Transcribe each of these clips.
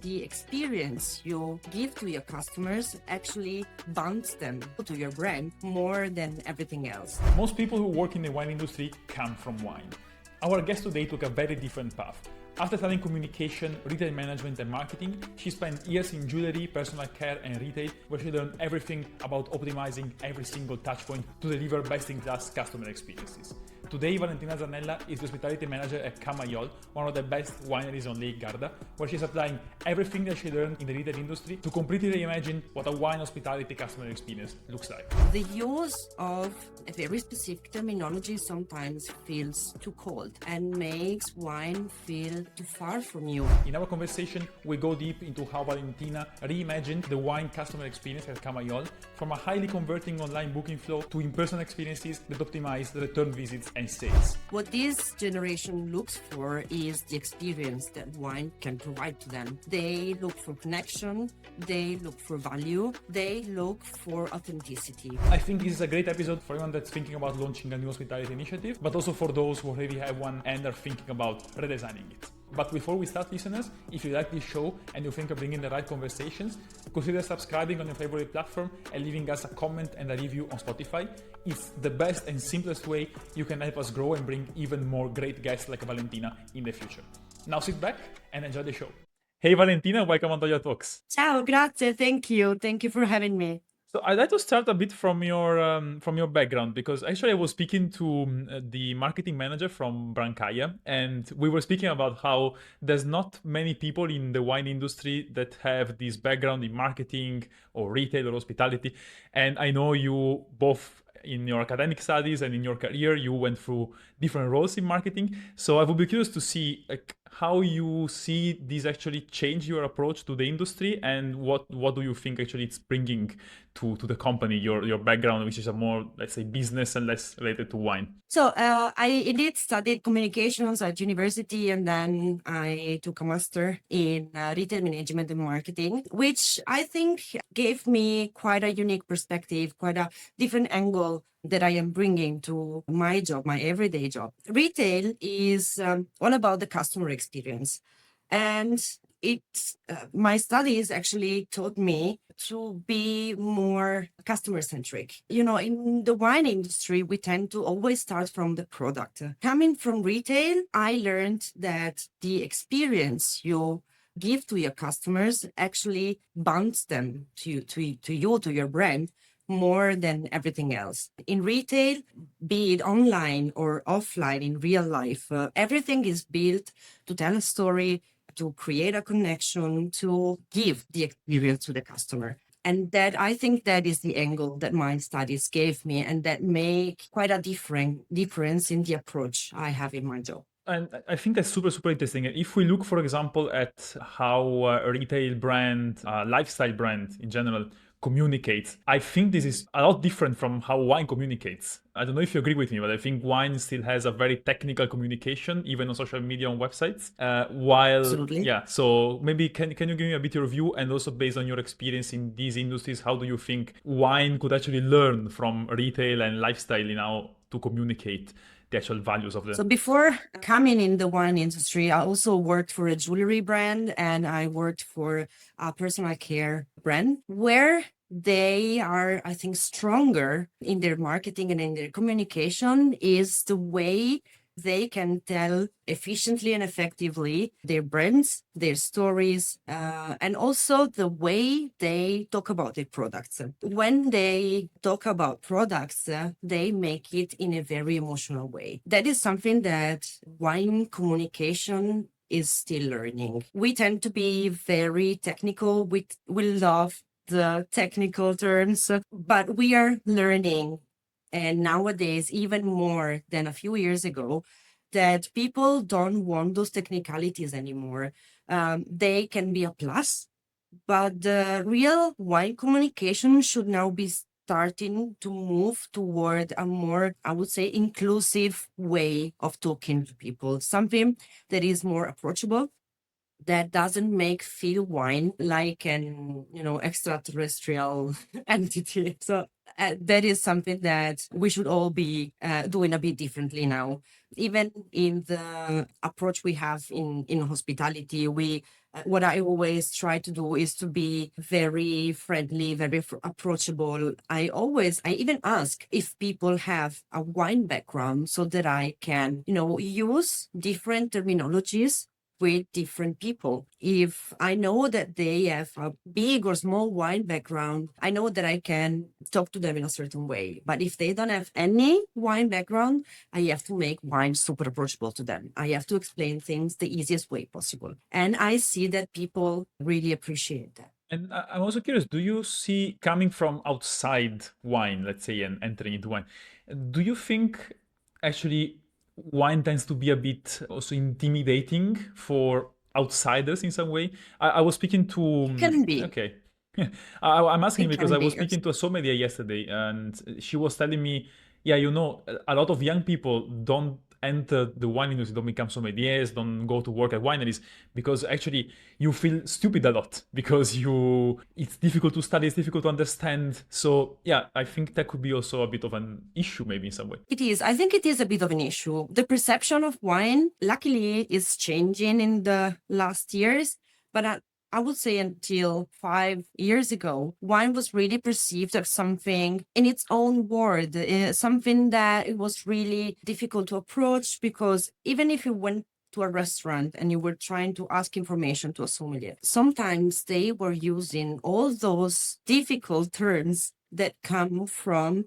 the experience you give to your customers actually bonds them to your brand more than everything else. Most people who work in the wine industry come from wine. Our guest today took a very different path. After studying communication, retail management and marketing, she spent years in jewelry, personal care and retail, where she learned everything about optimizing every single touchpoint to deliver best-in-class customer experiences. Today, Valentina Zanella is the hospitality manager at Cà Maiol, one of the best wineries on Lake Garda, where she's applying everything that she learned in the retail industry to completely reimagine what a wine hospitality customer experience looks like. The use of a very specific terminology sometimes feels too cold and makes wine feel too far from you. In our conversation, we go deep into how Valentina reimagined the wine customer experience at Cà Maiol, from a highly converting online booking flow to in-person experiences that optimize the return visits and sales. What this generation looks for is the experience that wine can provide to them. They look for connection, they look for value, they look for authenticity. I think this is a great episode for anyone that's thinking about launching a new hospitality initiative, but also for those who already have one and are thinking about redesigning it. But before we start, listeners, if you like this show and you think of bringing the right conversations, consider subscribing on your favorite platform and leaving us a comment and a review on Spotify. It's the best and simplest way you can help us grow and bring even more great guests like Valentina in the future. Now sit back and enjoy the show. Hey Valentina, welcome on Toya Talks. Ciao, grazie, thank you. Thank you for having me. So I'd like to start a bit from your background, because actually I was speaking to the marketing manager from Brancaglia, and we were speaking about how there's not many people in the wine industry that have this background in marketing or retail or hospitality. And I know you both, in your academic studies and in your career, you went through different roles in marketing. So I would be curious to see how you see this actually change your approach to the industry, and what do you think actually it's bringing to the company, your background, which is a more, let's say, business and less related to wine. So I indeed studied communications at university, and then I took a master in retail management and marketing, which I think gave me quite a unique perspective, quite a different angle that I am bringing to my job, my everyday job. Retail is all about the customer experience. And my studies actually taught me to be more customer centric. You know, in the wine industry, we tend to always start from the product. Coming from retail, I learned that the experience you give to your customers actually bonds them to your brand more than everything else. In retail, be it online or offline in real life, everything is built to tell a story, to create a connection, to give the experience to the customer. And that, I think, that is the angle that my studies gave me, and that make quite a difference in the approach I have in my job. And I think that's super, super interesting. If we look, for example, at how a retail brand, lifestyle brand in general, communicates, I think this is a lot different from how wine communicates. I don't know if you agree with me, but I think wine still has a very technical communication, even on social media, on websites. Absolutely. Yeah, so maybe can you give me a bit of your view, and also based on your experience in these industries, how do you think wine could actually learn from retail and lifestyle now to communicate the actual values of the... So before coming in the wine industry, I also worked for a jewelry brand, and I worked for a personal care brand, where they are, I think, stronger in their marketing and in their communication is the way they can tell efficiently and effectively their brands, their stories, and also the way they talk about their products. When they talk about products, they make it in a very emotional way. That is something that wine communication is still learning. We tend to be very technical. We love the technical terms, but we are learning. And nowadays, even more than a few years ago, that people don't want those technicalities anymore. They can be a plus, but the real wine communication should now be starting to move toward a more, I would say, inclusive way of talking to people, something that is more approachable, that doesn't make feel wine like an extraterrestrial entity. So that is something that we should all be doing a bit differently now. even in the approach we have in hospitality, what I always try to do is to be very friendly, very approachable. I even ask if people have a wine background so that I can, use different terminologies with different people. If I know that they have a big or small wine background, I know that I can talk to them in a certain way. But if they don't have any wine background, I have to make wine super approachable to them. I have to explain things the easiest way possible. And I see that people really appreciate that. And I'm also curious, do you see coming from outside wine, let's say, and entering into wine, do you think actually wine tends to be a bit also intimidating for outsiders in some way? I was speaking to, Can be. okay. I'm asking It because can I was be. speaking to a sommelier yesterday, and she was telling me, yeah, a lot of young people don't enter the wine industry, don't become sommeliers, don't go to work at wineries, because actually you feel stupid a lot because it's difficult to study, it's difficult to understand. So yeah, I think that could be also a bit of an issue maybe in some way. It is. I think it is a bit of an issue. The perception of wine, luckily, is changing in the last years. But I would say until 5 years ago, wine was really perceived as something in its own world, something that it was really difficult to approach, because even if you went to a restaurant and you were trying to ask information to a sommelier, sometimes they were using all those difficult terms that come from,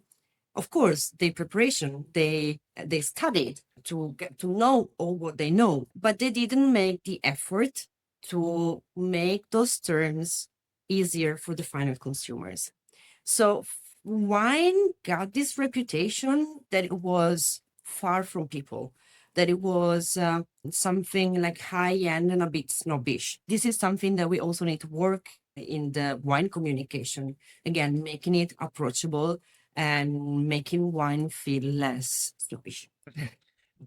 of course, the preparation. They studied to get to know all what they know, but they didn't make the effort to make those terms easier for the final consumers. So wine got this reputation that it was far from people, that it was something like high end and a bit snobbish. This is something that we also need to work in the wine communication. Again, making it approachable and making wine feel less snobbish.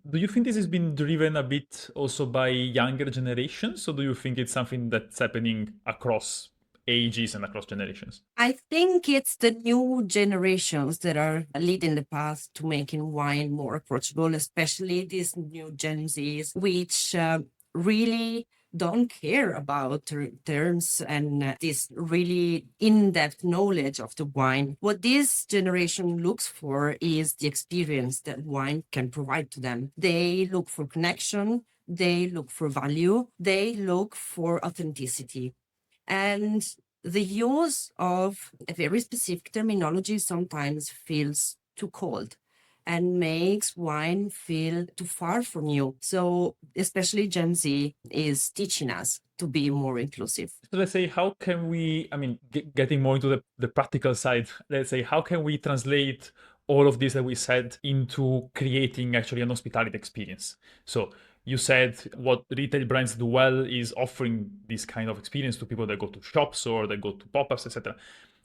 Do you think this has been driven a bit also by younger generations, or do you think it's something that's happening across ages and across generations? I think it's the new generations that are leading the path to making wine more approachable, especially these new Gen Zs, which really don't care about terms and this really in-depth knowledge of the wine. What this generation looks for is the experience that wine can provide to them. They look for connection, they look for value, they look for authenticity. And the use of a very specific terminology sometimes feels too cold and makes wine feel too far from you. So, especially Gen Z is teaching us to be more inclusive. So let's say, how can we, I mean, getting more into the practical side, let's say, how can we translate all of this that we said into creating actually an hospitality experience? So you said what retail brands do well is offering this kind of experience to people that go to shops or that go to pop-ups, etc.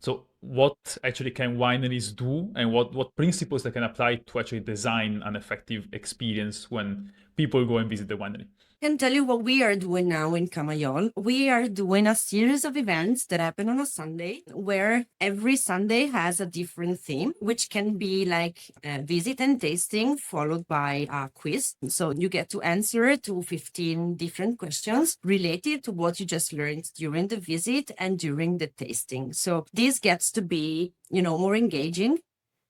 So what actually can wineries do, and what principles they can apply to actually design an effective experience when people go and visit the winery? I can tell you what we are doing now in Cà Maiol. We are doing a series of events that happen on a Sunday, where every Sunday has a different theme, which can be like a visit and tasting followed by a quiz. So you get to answer to 15 different questions related to what you just learned during the visit and during the tasting. So this gets to be, more engaging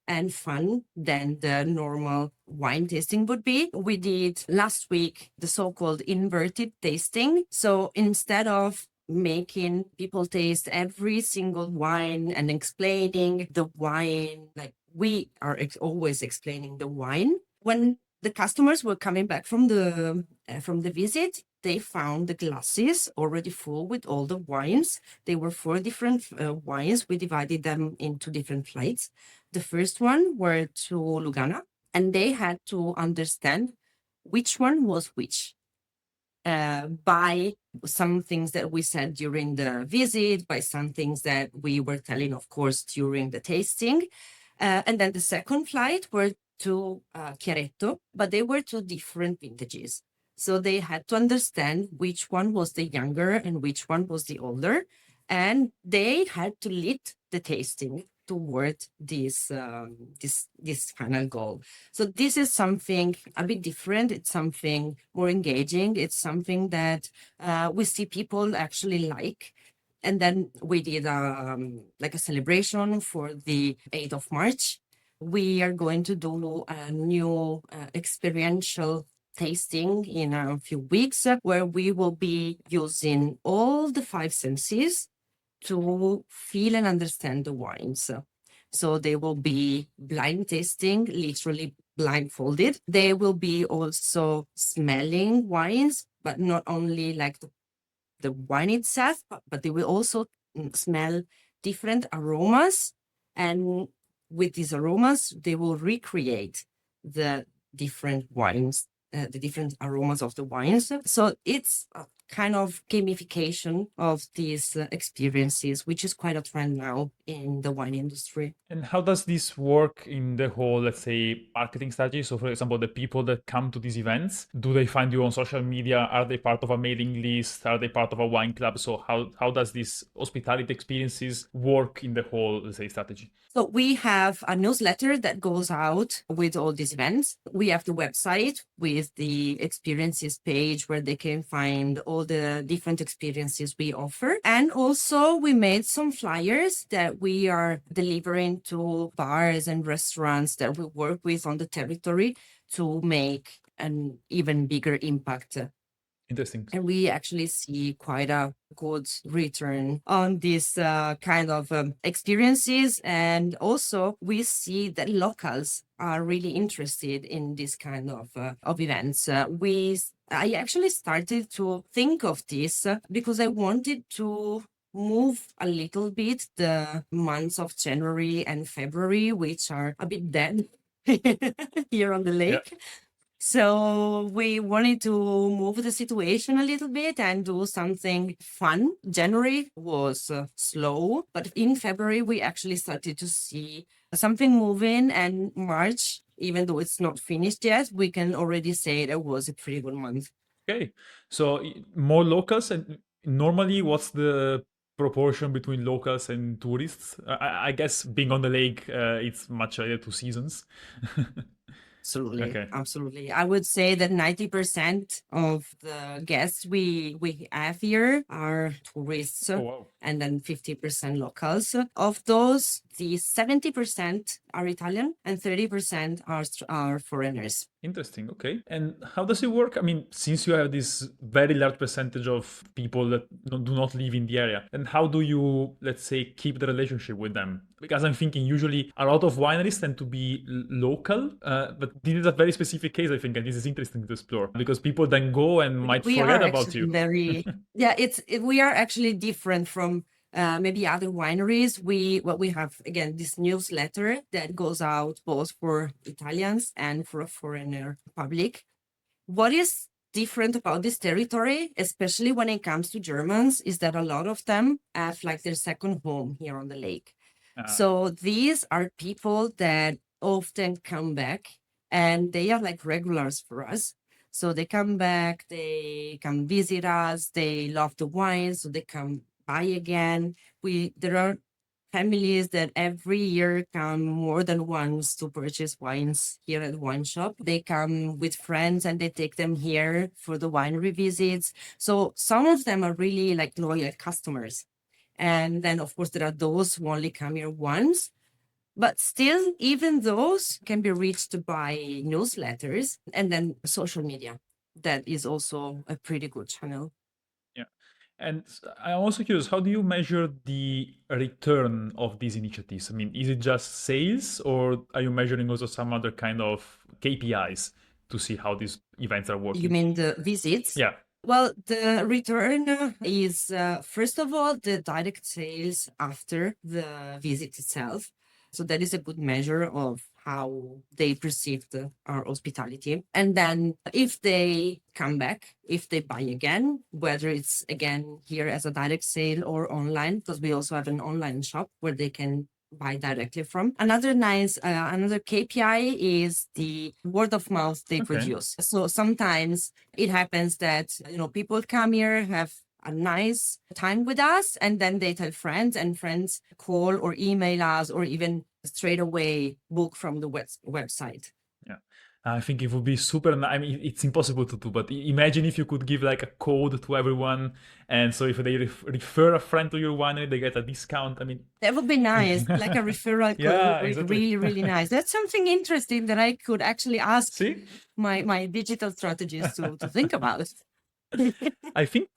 and fun than the normal wine tasting would be. We did last week the so-called inverted tasting. So instead of making people taste every single wine and explaining the wine, like we are always explaining the wine, when the customers were coming back from the visit, they found the glasses already full with all the wines. They were 4 different wines. We divided them into different flights. The first one were to Lugana, and they had to understand which one was which by some things that we said during the visit, by some things that we were telling, of course, during the tasting. And then the second flight were to Chiaretto, but they were 2 different vintages. So they had to understand which one was the younger and which one was the older. And they had to lead the tasting. toward this final goal. So this is something a bit different. It's something more engaging. It's something that we see people actually like. And then we did like a celebration for the 8th of March. We are going to do a new experiential tasting in a few weeks where we will be using all the five senses to feel and understand the wines. So they will be blind tasting, literally blindfolded. They will be also smelling wines, but not only like the wine itself, but they will also smell different aromas. And with these aromas, they will recreate the different wines, the different aromas of the wines. So it's a kind of gamification of these experiences, which is quite a trend now in the wine industry. And how does this work in the whole, let's say, marketing strategy? So, for example, the people that come to these events, do they find you on social media? Are they part of a mailing list? Are they part of a wine club? So, how does this hospitality experiences work in the whole, let's say, strategy? So we have a newsletter that goes out with all these events. We have the website with the experiences page where they can find all the different experiences we offer. And also we made some flyers that we are delivering to bars and restaurants that we work with on the territory to make an even bigger impact. Interesting. And we actually see quite a good return on these kind of experiences. And also we see that locals are really interested in this kind of events. I actually started to think of this because I wanted to move a little bit the months of January and February, which are a bit dead here on the lake. Yeah. So we wanted to move the situation a little bit and do something fun. January was slow, but in February we actually started to see something moving, and March, even though it's not finished yet, we can already say that was a pretty good month. Okay. So, more locals, and normally, what's the proportion between locals and tourists? I guess being on the lake, it's much related to seasons. Absolutely. Okay. Absolutely. I would say that 90% of the guests we have here are tourists, Oh, wow. and then 50% locals. Of those, the 70% are Italian and 30% are foreigners. Interesting. Okay. And how does it work? I mean, since you have this very large percentage of people that do not live in the area, and how do you, let's say, keep the relationship with them? Because I'm thinking usually a lot of wineries tend to be local, but this is a very specific case, I think, and this is interesting to explore because people then go and might We forget are about actually you. we are actually different from maybe other wineries. We have again this newsletter that goes out both for Italians and for a foreigner public. What is different about this territory, especially when it comes to Germans, is that a lot of them have like their second home here on the lake. So these are people that often come back, and they are like regulars for us. So they come back, they come visit us, they love the wine, so they come buy again. There are families that every year come more than once to purchase wines here at the wine shop. They come with friends and they take them here for the winery visits. So some of them are really like loyal customers. And then, of course, there are those who only come here once. But still, even those can be reached by newsletters and then social media. That is also a pretty good channel. Yeah. And I'm also curious, how do you measure the return of these initiatives? I mean, is it just sales, or are you measuring also some other kind of KPIs to see how these events are working? You mean the visits? Yeah. Well, the return is, first of all, the direct sales after the visit itself. So that is a good measure of how they perceived our hospitality. And then if they come back, if they buy again, whether it's again here as a direct sale or online, because we also have an online shop where they can buy directly from. Another KPI is the word of mouth they produce. So sometimes it happens that, people come here, have a nice time with us, and then they tell friends, and friends call or email us, or even straight away book from the website. Yeah. I think it would be super. I mean, it's impossible to do, but imagine if you could give like a code to everyone, and so if they refer a friend to your winery, they get a discount. I mean, That would be nice, like a referral code. yeah, exactly. Really, really nice. That's something interesting that I could actually ask See, my digital strategist to think about. I think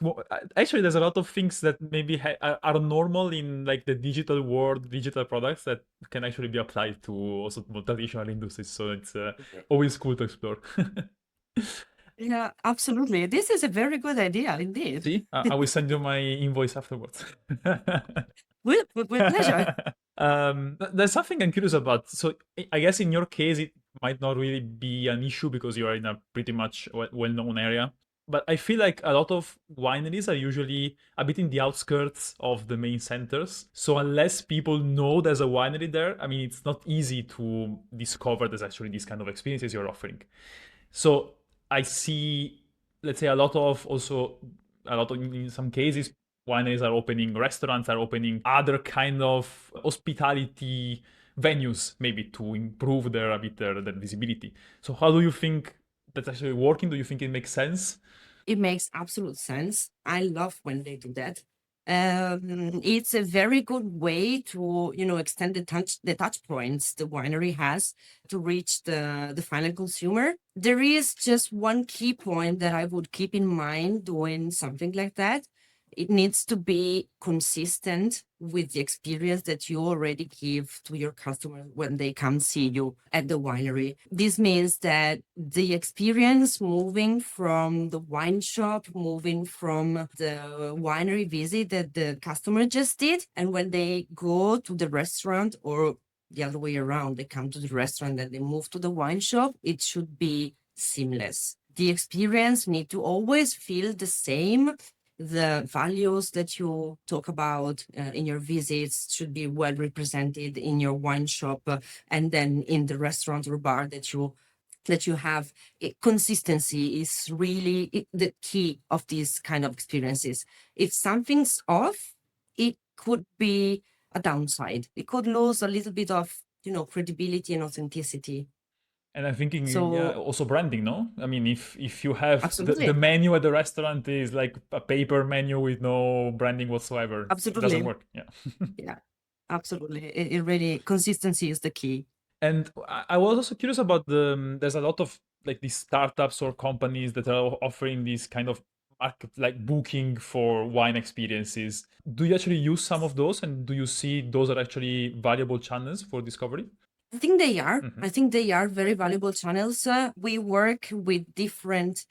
actually there's a lot of things that maybe are normal in like the digital world, digital products that can actually be applied to also more traditional industries. So it's always cool to explore. Yeah, absolutely. This is a very good idea indeed. See, I will send you my invoice afterwards. With pleasure. There's something I'm curious about. So I guess in your case, it might not really be an issue because you are in a pretty much well-known area. But I feel like a lot of wineries are usually a bit in the outskirts of the main centers. So unless people know there's a winery there, I mean, it's not easy to discover there's actually these kind of experiences you're offering. So I see, let's say, a lot of in some cases, wineries are opening, restaurants are opening other kind of hospitality venues, maybe to improve their visibility. So how do you think that's actually working? Do you think it makes sense? It makes absolute sense. I love when they do that. It's a very good way to, extend the touch points the winery has to reach the final consumer. There is just one key point that I would keep in mind doing something like that. It needs to be consistent with the experience that you already give to your customers when they come see you at the winery. This means that the experience moving from the wine shop, moving from the winery visit that the customer just did, and when they go to the restaurant, or the other way around, they come to the restaurant and they move to the wine shop, it should be seamless. The experience need to always feel the same. The values that you talk about in your visits should be well represented in your wine shop, and then in the restaurant or bar that you have. Consistency is really the key of these kind of experiences. If something's off, it could be a downside. It could lose a little bit of credibility and authenticity. And I'm thinking, yeah, So also branding, no? I mean, if you have the absolutely, menu at the restaurant is like a paper menu with no branding whatsoever, it doesn't absolutely, work. Yeah. yeah, absolutely. It really, consistency is the key. And I was also curious about there's a lot of like these startups or companies that are offering these kind of market, like booking for wine experiences. Do you actually use some of those? And do you see those are actually valuable channels for discovery? I think they are. Hmm. I think they are very valuable channels. We work with different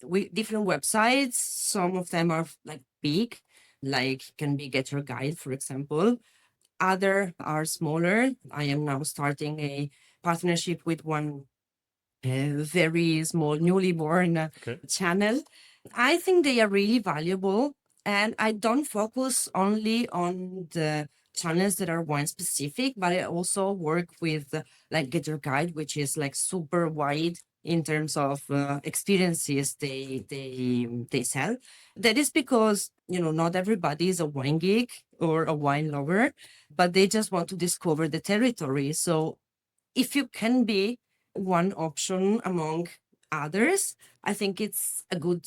websites. Some of them are like big, like can be Get Your Guide, for example. Other are smaller. I am now starting a partnership with one very small, newly born Okay. channel. I think they are really valuable, and I don't focus only on the channels that are wine specific, but I also work with like Get Your Guide, which is like super wide in terms of experiences they sell. That is because not everybody is a wine geek or a wine lover, but they just want to discover the territory. So if you can be one option among others, I think it's a good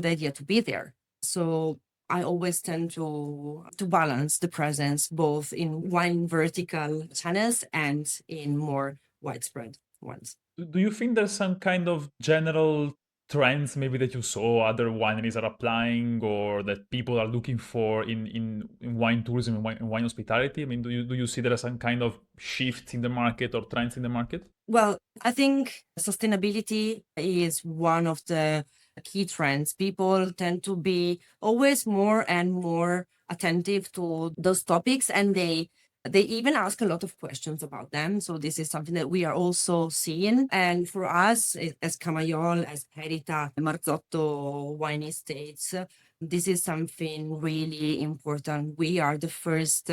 idea to be there. So I always tend to balance the presence both in wine vertical channels and in more widespread ones. Do you think there's some kind of general trends maybe that you saw other wineries are applying or that people are looking for in wine tourism and wine hospitality? I mean, do you see there are some kind of shifts in the market or trends in the market? Well, I think sustainability is one of the key trends. People tend to be always more and more attentive to those topics, and they even ask a lot of questions about them. So this is something that we are also seeing. And for us, as Cà Maiol, as Herita, Marzotto wine estates, this is something really important. We are the first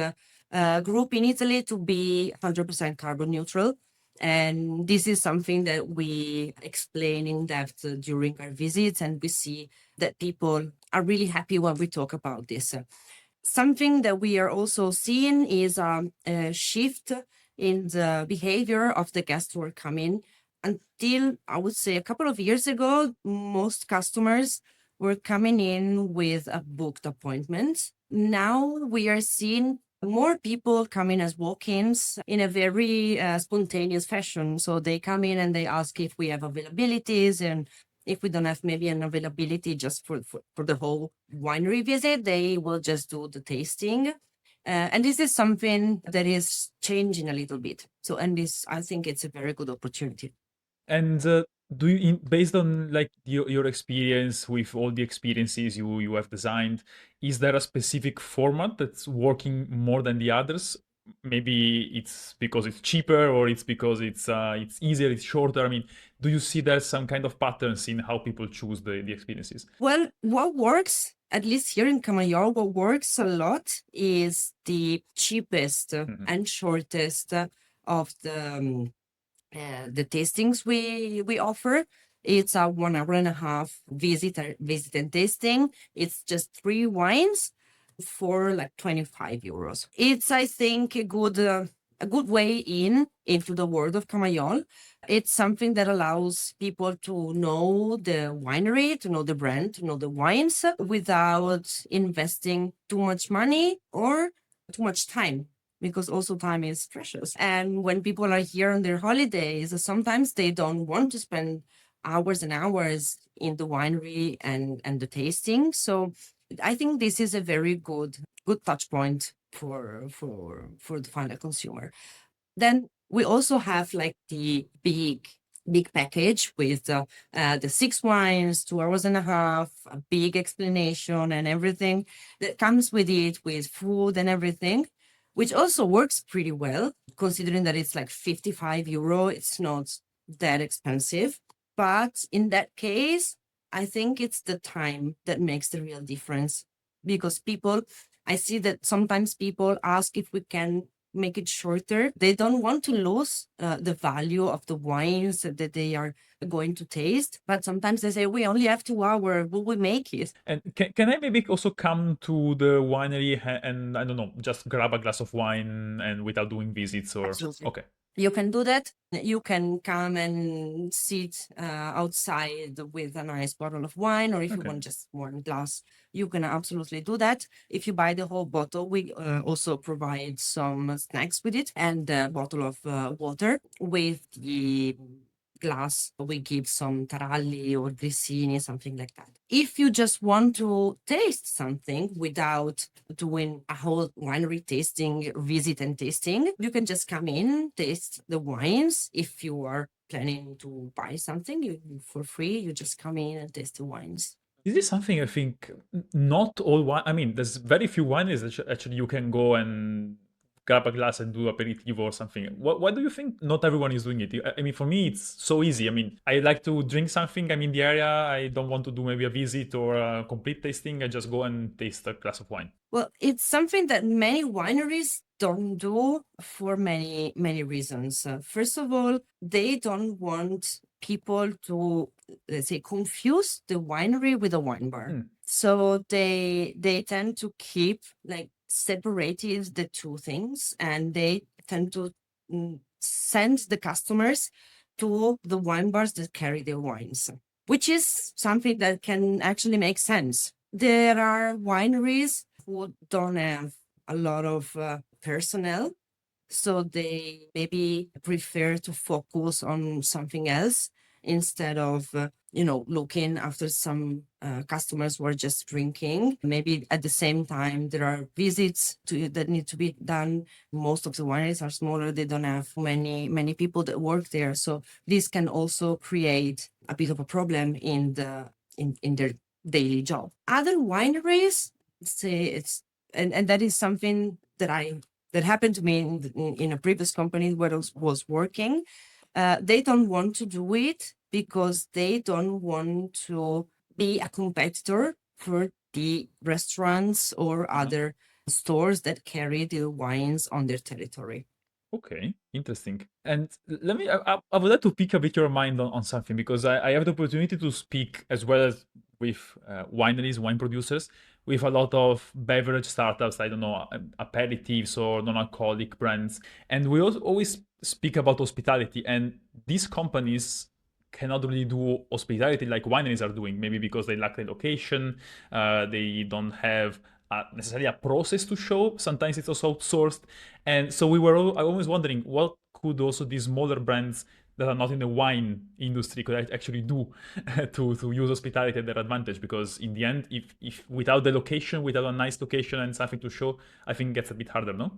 group in Italy to be 100% carbon neutral. And this is something that we explain in depth during our visits, and we see that people are really happy when we talk about this. Something that we are also seeing is a shift in the behavior of the guests who are coming. Until I would say a couple of years ago, most customers were coming in with a booked appointment. Now we are seeing more people coming as walk-ins in a very spontaneous fashion. So they come in and they ask if we have availabilities, and if we don't have maybe an availability just for the whole winery visit, they will just do the tasting. And this is something that is changing a little bit. So, and this, I think it's a very good opportunity. And do you, based on like your experience with all the experiences you have designed, is there a specific format that's working more than the others? Maybe it's because it's cheaper, or it's because it's easier, it's shorter. I mean, do you see there's some kind of patterns in how people choose the experiences? Well, what works, at least here in Cà Maiol, what works a lot is the cheapest and shortest of the tastings we offer. It's a 1.5 hour visit and tasting. It's just 3 wines for like 25 euros. It's, I think, a good way into the world of Cà Maiol. It's something that allows people to know the winery, to know the brand, to know the wines without investing too much money or too much time, because also time is precious. And when people are here on their holidays, sometimes they don't want to spend hours and hours in the winery and the tasting. So I think this is a very good touch point for the final consumer. Then we also have like the big package with the 6 wines, 2.5 hours, a big explanation and everything that comes with it, with food and everything, which also works pretty well considering that it's like 55 euro. It's not that expensive. But in that case, I think it's the time that makes the real difference, because I see that sometimes people ask if we can make it shorter. They don't want to lose the value of the wines that they are going to taste. But sometimes they say, we only have 2 hours, will we make it? And can I maybe also come to the winery and I don't know, just grab a glass of wine and without doing visits or? Absolutely. Okay. You can do that. You can come and sit outside with a nice bottle of wine, or if you want just one glass, you can absolutely do that. If you buy the whole bottle, we also provide some snacks with it and a bottle of water. With the glass, we give some taralli or grissini, something like that. If you just want to taste something without doing a whole winery tasting, visit and tasting, you can just come in, taste the wines. If you are planning to buy something for free, you just come in and taste the wines. This is something I think not all wine. I mean, there's very few wineries that actually you can go and grab a glass and do aperitivo or something. Why do you think not everyone is doing it? I mean, for me, it's so easy. I mean, I like to drink something. I'm in the area. I don't want to do maybe a visit or a complete tasting. I just go and taste a glass of wine. Well, it's something that many wineries don't do for many reasons. First of all, they don't want people to, let's say, confuse the winery with a wine bar. So they tend to keep like separated the two things, and they tend to send the customers to the wine bars that carry their wines, which is something that can actually make sense. There are wineries who don't have a lot of personnel, so they maybe prefer to focus on something else instead of looking after some customers who are just drinking. Maybe at the same time there are visits that need to be done. Most of the wineries are smaller, they don't have many people that work there, so this can also create a bit of a problem in their daily job. Other wineries say it's and that is something that happened to me in a previous company where I was working. They don't want to do it because they don't want to be a competitor for the restaurants or other stores that carry the wines on their territory. Okay, interesting. And let me, I would like to pick a bit your mind on something, because I have the opportunity to speak as well as with wineries, wine producers, with a lot of beverage startups, I don't know, aperitifs or non-alcoholic brands. And we also always speak about hospitality, and these companies cannot really do hospitality like wineries are doing, maybe because they lack the location, they don't have necessarily a process to show. Sometimes it's also outsourced. And so I was wondering what could also these smaller brands that are not in the wine industry could actually do to use hospitality at their advantage, because in the end, if without the location, without a nice location and something to show, I think it gets a bit harder, no?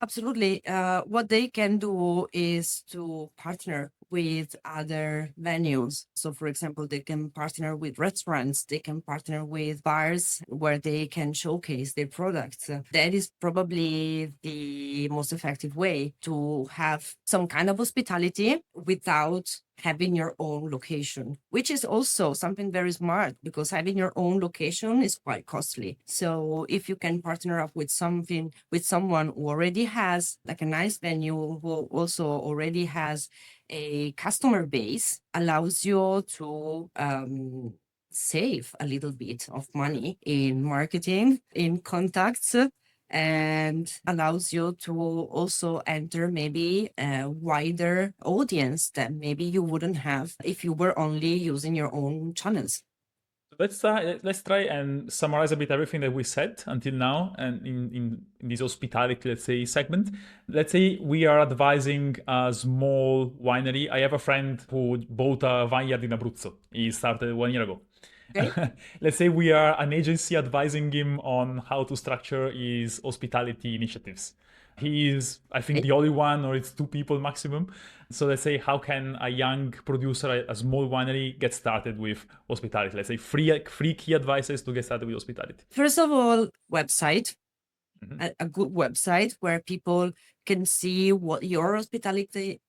Absolutely. What they can do is to partner with other venues. So, for example, they can partner with restaurants, they can partner with bars where they can showcase their products. That is probably the most effective way to have some kind of hospitality without having your own location, which is also something very smart because having your own location is quite costly. So if you can partner up with someone who already has like a nice venue, who also already has a customer base, allows you to save a little bit of money in marketing, in contacts, and allows you to also enter maybe a wider audience that maybe you wouldn't have if you were only using your own channels. Let's try and summarize a bit everything that we said until now, and in this hospitality, let's say, segment. Let's say we are advising a small winery. I have a friend who bought a vineyard in Abruzzo. He started 1 year ago. Okay. Let's say we are an agency advising him on how to structure his hospitality initiatives. He is, I think, the only one, or it's 2 people maximum. So let's say, how can a young producer, a small winery, get started with hospitality? Let's say three key advices to get started with hospitality. First of all, website. A good website where people can see what your hospitality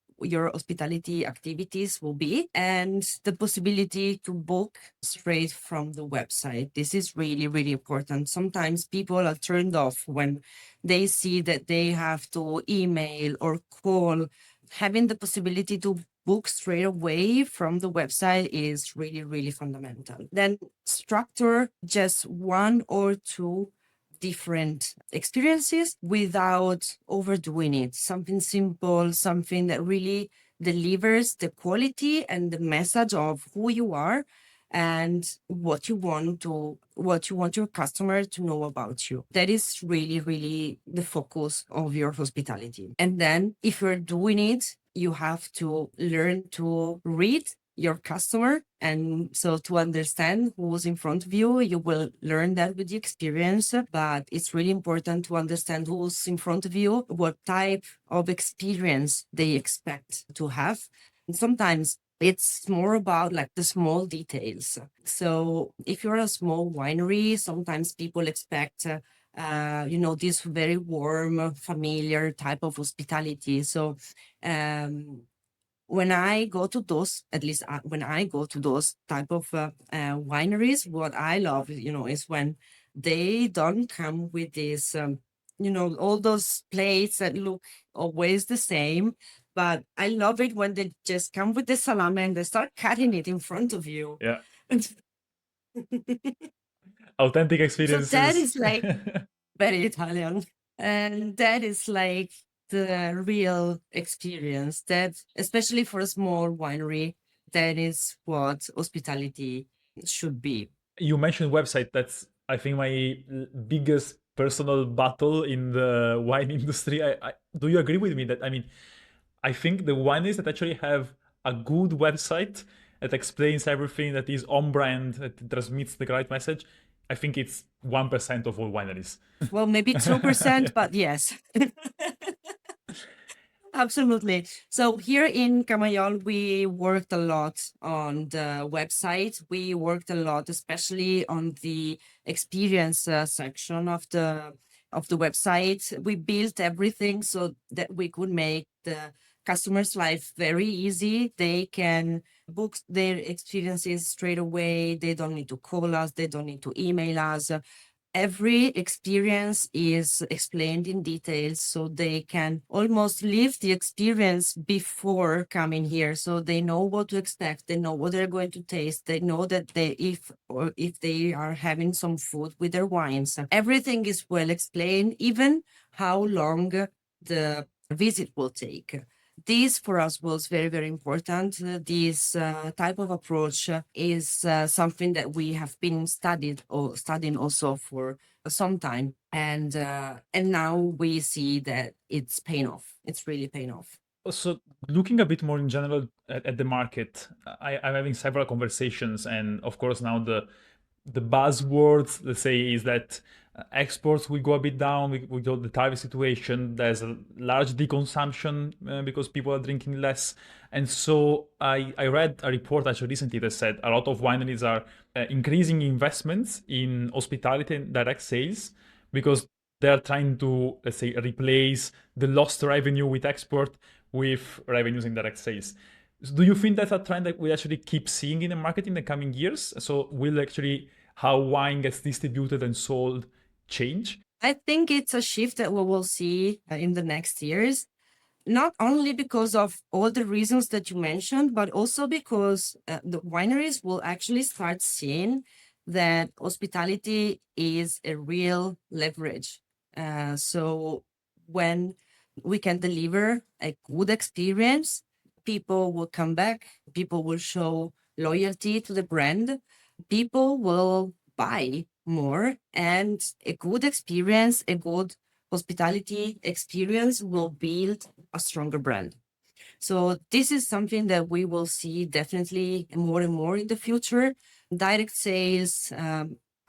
activities will be, and the possibility to book straight from the website. This is really, really important. Sometimes people are turned off when they see that they have to email or call. Having the possibility to book straight away from the website is really, really fundamental. Then structure just 1 or 2 different experiences without overdoing it. Something simple, something that really delivers the quality and the message of who you are and what you want your customer to know about you. That is really, really the focus of your hospitality. And then if you're doing it, you have to learn to read your customer. And so to understand who's in front of you, you will learn that with the experience. But it's really important to understand who's in front of you, what type of experience they expect to have. And sometimes it's more about like the small details. So if you're a small winery, sometimes people expect this very warm, familiar type of hospitality. So when I go to those, at least when I go to those type of wineries, what I love, is when they don't come with this, all those plates that look always the same. But I love it when they just come with the salami and they start cutting it in front of you. Yeah. Authentic So experiences. that is like very Italian. And that is like the real experience, that especially for a small winery, that is what hospitality should be. You mentioned website. That's, I think, my biggest personal battle in the wine industry. Do you agree with me that, I mean, I think the wineries that actually have a good website that explains everything, that is on brand, that transmits the right message, I think it's 1% of all wineries. Well, maybe 2%, but yes. Absolutely. So here in Cà Maiol, we worked a lot on the website. We worked a lot, especially on the experience section of the website. We built everything so that we could make the customers' life very easy. They can book their experiences straight away. They don't need to call us. They don't need to email us. every experience is explained in detail so they can almost live the experience before coming here. So they know what to expect, they know what they're going to taste, they know that if they are having some food with their wines, everything is well explained, even how long the visit will take. This for us was very, very important. This type of approach is something that we have been studying also for some time, and now we see that it's paying off. It's really paying off. So looking a bit more in general at the market, I'm having several conversations, and of course now the buzzwords, let's say, is that exports will go a bit down with all the tariff situation. There's a large deconsumption because people are drinking less. And so I read a report actually recently that said a lot of wineries are increasing investments in hospitality and direct sales because they're trying to, let's say, replace the lost revenue with export with revenues in direct sales. Do you think that's a trend that we actually keep seeing in the market in the coming years? So will actually how wine gets distributed and sold change? I think it's a shift that we will see in the next years, not only because of all the reasons that you mentioned, but also because the wineries will actually start seeing that hospitality is a real leverage. So when we can deliver a good experience, people will come back, people will show loyalty to the brand, people will buy more, and a good experience, a good hospitality experience will build a stronger brand. So this is something that we will see definitely more and more in the future. Direct sales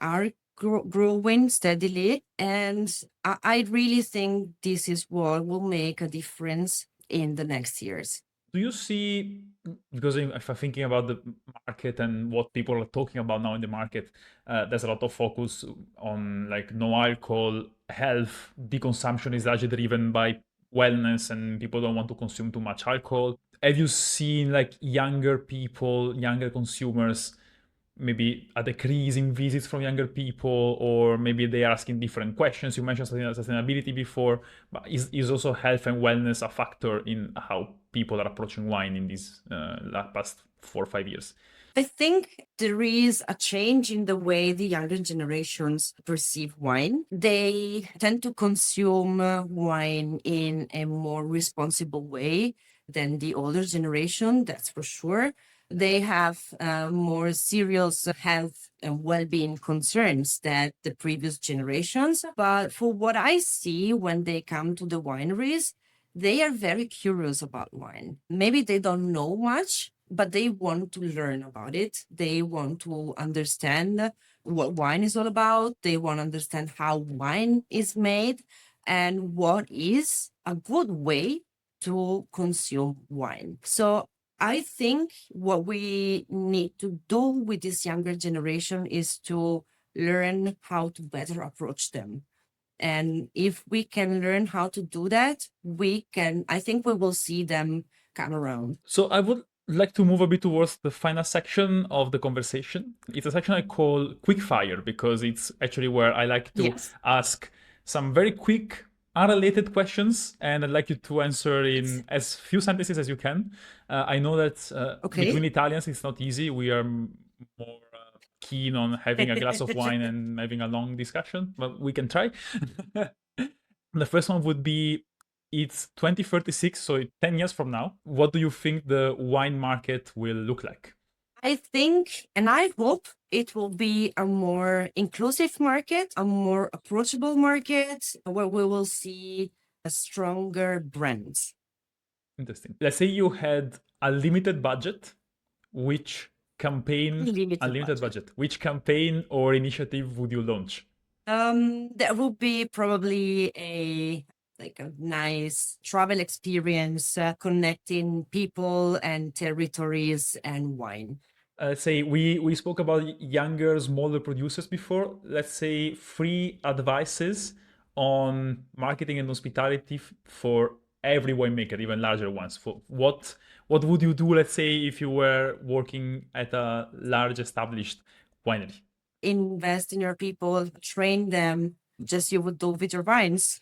are growing steadily, and I really think this is what will make a difference in the next years. Do you see, because if I'm thinking about the market and what people are talking about now in the market, there's a lot of focus on like no alcohol, health, deconsumption is largely driven by wellness and people don't want to consume too much alcohol. Have you seen like younger people, younger consumers, maybe a decrease in visits from younger people, or maybe they are asking different questions? You mentioned sustainability before, but is also health and wellness a factor in how people are approaching wine in these past 4 or 5 years? I think there is a change in the way the younger generations perceive wine. They tend to consume wine in a more responsible way than the older generation, that's for sure. They have more serious health and well-being concerns than the previous generations. But for what I see when they come to the wineries, they are very curious about wine. Maybe they don't know much, but they want to learn about it. They want to understand what wine is all about. They want to understand how wine is made and what is a good way to consume wine. So I think what we need to do with this younger generation is to learn how to better approach them. And if we can learn how to do that, I think we will see them come around. So I would like to move a bit towards the final section of the conversation. It's a section I call Quickfire because it's actually where I like to Yes. ask some very quick, unrelated questions, and I'd like you to answer in as few sentences as you can. I know that Okay. between Italians it's not easy. We are more keen on having a glass of wine and having a long discussion, but we can try. The first one would be, it's 2036, so 10 years from now. What do you think the wine market will look like? I think, and I hope it will be a more inclusive market, a more approachable market where we will see a stronger brands. Interesting. Let's say you had a limited budget, which campaign, Limited budget. which campaign or initiative would you launch? There will be probably a nice travel experience connecting people and territories and wine. Let's say we spoke about younger, smaller producers before. Let's say free advices on marketing and hospitality for every winemaker, even larger ones. For what would you do? Let's say if you were working at a large established winery. invest in your people, train them, just you would do with your wines.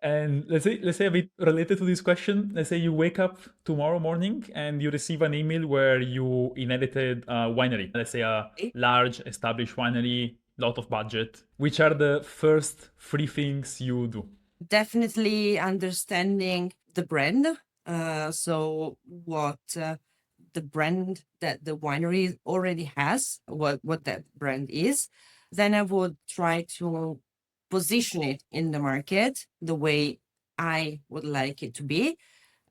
And let's say a bit related to this question. Let's say you wake up tomorrow morning and you receive an email where you inherited a winery. Let's say a large established winery, lot of budget. Which are the first three things you do? Definitely understanding the brand. So what the brand that the winery already has, what that brand is. Then I would try to position it in the market the way I would like it to be,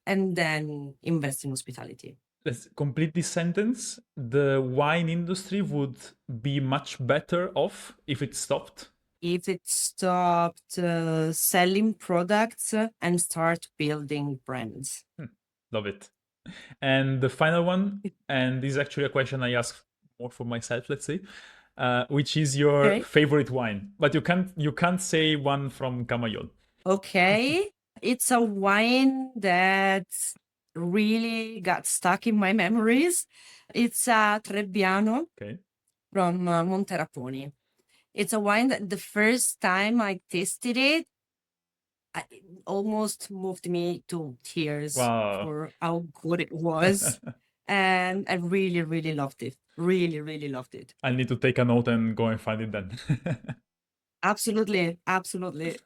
and then invest in hospitality. Let's complete this sentence. The wine industry would be much better off if it stopped. If it stopped selling products and start building brands. Love it. And the final one, and this is actually a question I ask more for myself, let's say, which is your Okay. favorite wine? But you can't say one from Cà Maiol. Okay. It's a wine that really got stuck in my memories. It's a Trebbiano Okay. from Monteraponi. It's a wine that the first time I tasted it, it almost moved me to tears Wow. for how good it was. And I really, really loved it. Really, really loved it. I need to take a note and go and find it then. Absolutely. Absolutely.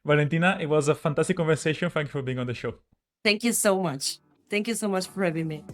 Valentina, it was a fantastic conversation. Thank you for being on the show. Thank you so much. Thank you so much for having me.